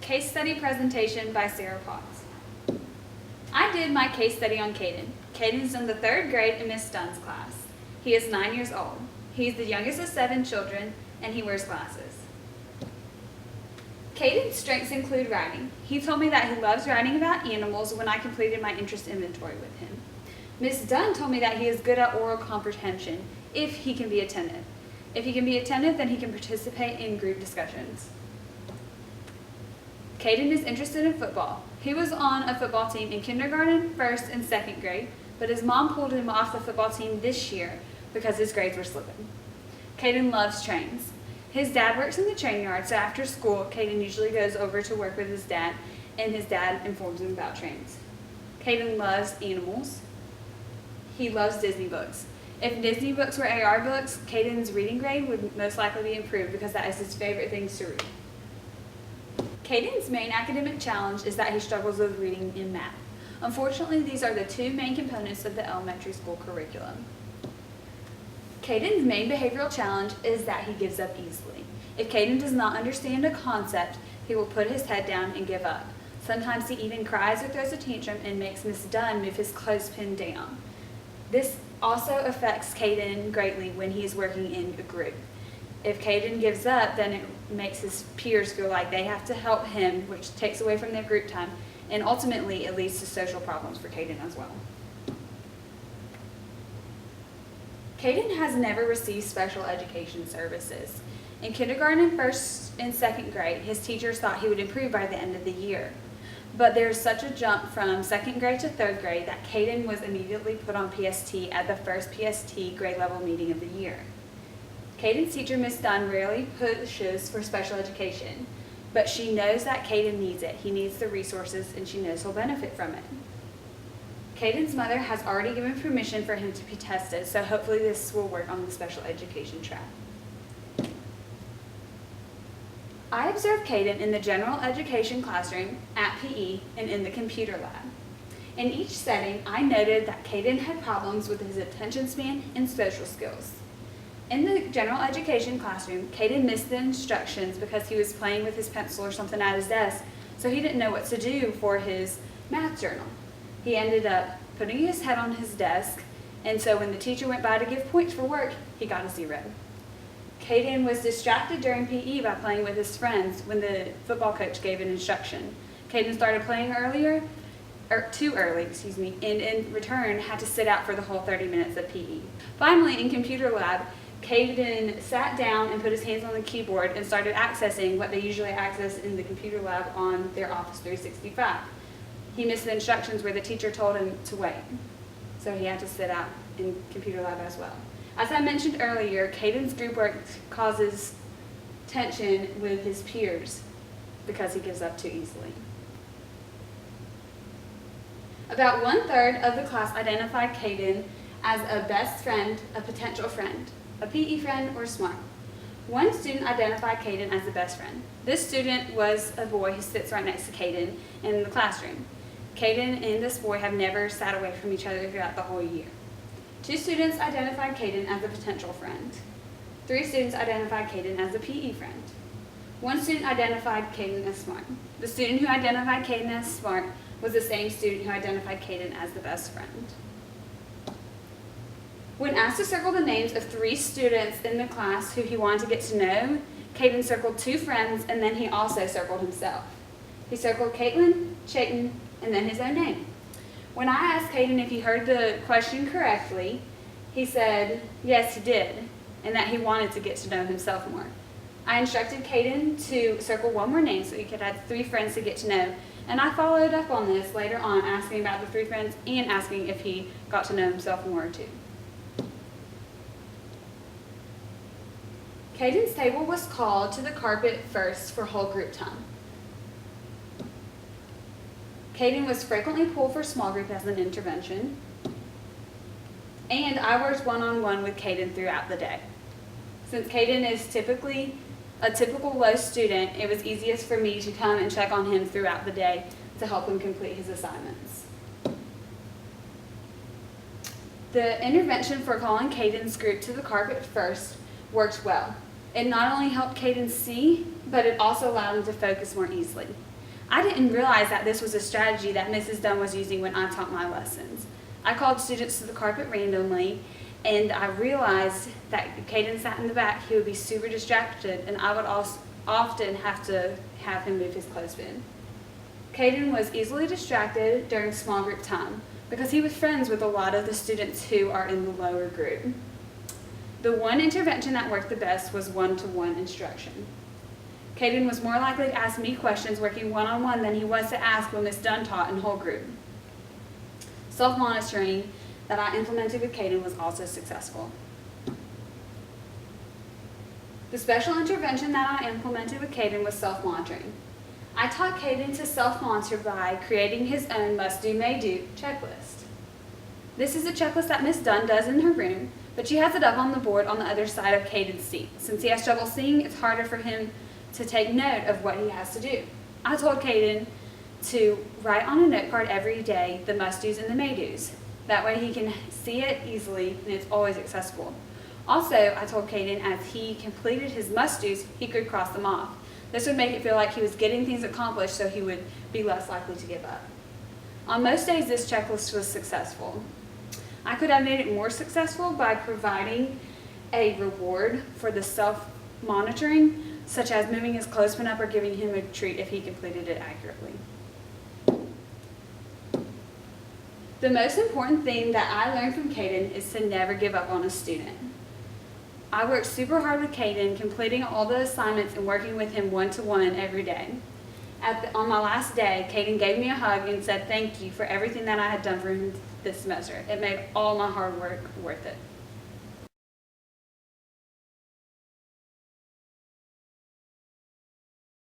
Case study presentation by Sarah Potts. I did my case study on Caden. Caden's in the 3rd grade in Miss Dunn's class. He is 9 years old. He's the youngest of 7 children, and he wears glasses. Caden's strengths include writing. He told me that he loves writing about animals when I completed my interest inventory with him. Miss Dunn told me that he is good at oral comprehension if he can be attentive. If he can be attentive, then he can participate in group discussions. Caden is interested in football. He was on a football team in kindergarten, 1st, and 2nd grade, but his mom pulled him off the football team this year because his grades were slipping. Caden loves trains. His dad works in the train yard, so after school, Caden usually goes over to work with his dad, and his dad informs him about trains. Caden loves animals. He loves Disney books. If Disney books were AR books, Caden's reading grade would most likely be improved because that is his favorite things to read. Caden's main academic challenge is that he struggles with reading and math. Unfortunately, these are the 2 main components of the elementary school curriculum. Caden's main behavioral challenge is that he gives up easily. If Caden does not understand a concept, he will put his head down and give up. Sometimes he even cries or throws a tantrum and makes Miss Dunn move his clothespin down. This also affects Caden greatly when he is working in a group. If Caden gives up, then it makes his peers feel like they have to help him, which takes away from their group time, and ultimately it leads to social problems for Caden as well. Caden has never received special education services. In kindergarten, 1st, and 2nd grade, his teachers thought he would improve by the end of the year. But there's such a jump from 2nd grade to 3rd grade that Caden was immediately put on PST at the first PST grade level meeting of the year. Caden's teacher, Miss Dunn, rarely pushes for special education, but she knows that Caden needs it. He needs the resources, and she knows he'll benefit from it. Caden's mother has already given permission for him to be tested, so hopefully this will work on the special education track. I observed Caden in the general education classroom, at PE, and in the computer lab. In each setting, I noted that Caden had problems with his attention span and social skills. In the general education classroom, Caden missed the instructions because he was playing with his pencil or something at his desk, so he didn't know what to do for his math journal. He ended up putting his head on his desk, and so when the teacher went by to give points for work, he got a 0. Caden was distracted during PE by playing with his friends when the football coach gave an instruction. Caden started playing too early, and in return had to sit out for the whole 30 minutes of PE. Finally, in computer lab, Caden sat down and put his hands on the keyboard and started accessing what they usually access in the computer lab on their Office 365. He missed the instructions where the teacher told him to wait, so he had to sit out in computer lab as well. As I mentioned earlier, Caden's group work causes tension with his peers because he gives up too easily. About 1/3 of the class identified Caden as a best friend, a potential friend, a PE friend, or smart. One student identified Caden as the best friend. This student was a boy who sits right next to Caden in the classroom. Caden and this boy have never sat away from each other throughout the whole year. 2 students identified Caden as a potential friend. 3 students identified Caden as a PE friend. 1 student identified Caden as smart. The student who identified Caden as smart was the same student who identified Caden as the best friend. When asked to circle the names of 3 students in the class who he wanted to get to know, Caden circled 2 friends, and then he also circled himself. He circled Caitlin, Chayton, and then his own name. When I asked Caden if he heard the question correctly, he said yes, he did, and that he wanted to get to know himself more. I instructed Caden to circle 1 more name so he could have 3 friends to get to know, and I followed up on this later on, asking about the 3 friends and asking if he got to know himself more too. Caden's table was called to the carpet first for whole group time. Caden was frequently pulled for small group as an intervention, and I worked one-on-one with Caden throughout the day. Since Caden is typically a typical low student, it was easiest for me to come and check on him throughout the day to help him complete his assignments. The intervention for calling Caden's group to the carpet first worked well. It not only helped Caden see, but it also allowed him to focus more easily. I didn't realize that this was a strategy that Mrs. Dunn was using when I taught my lessons. I called students to the carpet randomly, and I realized that if Caden sat in the back, he would be super distracted, and I would also often have to have him move his clothespin. Caden was easily distracted during small group time because he was friends with a lot of the students who are in the lower group. The one intervention that worked the best was one-to-one instruction. Caden was more likely to ask me questions working one-on-one than he was to ask when Ms. Dunn taught in whole group. Self-monitoring that I implemented with Caden was also successful. The special intervention that I implemented with Caden was self-monitoring. I taught Caden to self-monitor by creating his own must-do, may-do checklist. This is a checklist that Ms. Dunn does in her room, but she has it up on the board on the other side of Caden's seat. Since he has trouble seeing, it's harder for him to take note of what he has to do. I told Caden to write on a note card every day the must-dos and the may-dos. That way he can see it easily and it's always accessible. Also, I told Caden as he completed his must-dos, he could cross them off. This would make it feel like he was getting things accomplished, so he would be less likely to give up. On most days, this checklist was successful. I could have made it more successful by providing a reward for the self-monitoring, such as moving his clothespin up or giving him a treat if he completed it accurately. The most important thing that I learned from Caden is to never give up on a student. I worked super hard with Caden, completing all the assignments and working with him one-to-one every day. On my last day, Caden gave me a hug and said thank you for everything that I had done for him this semester. It made all my hard work worth it.